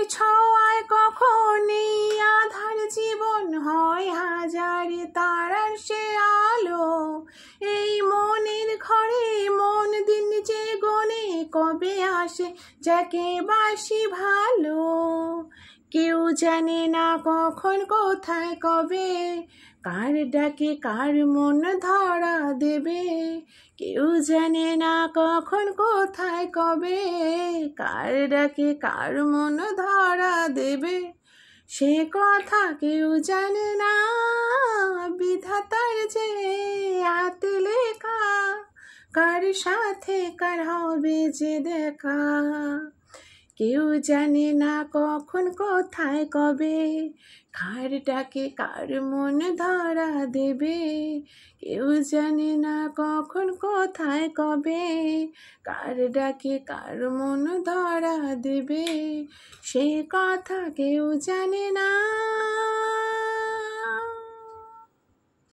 ছোঁয়ায় কখন এই আধার জীবন হয় হাজারে তারার সে আলো। এই মনের ঘরে মন দিন যে গনে কবে আসে যাকে বাসি ভালো। কেউ জানে না কখন কোথায় কবে কার ডাকে কার মন ধরা দেবে। কেউ জানে না কখন কোথায় কবে কার ডাকে কার মন ধরা দেবে। সে কথা কেউ জানে না, বিধাতার যে হাতে লেখা কার সাথে কার হবে যে দেখা। কেউ জানে না কখন কোথায় কবে কার ডাকে কার মন ধরা দেবে। কেউ জানে না কখন কোথায় কবে কার ডাকে কার মন ধরা দেবে। সে কথা কেউ জানে না।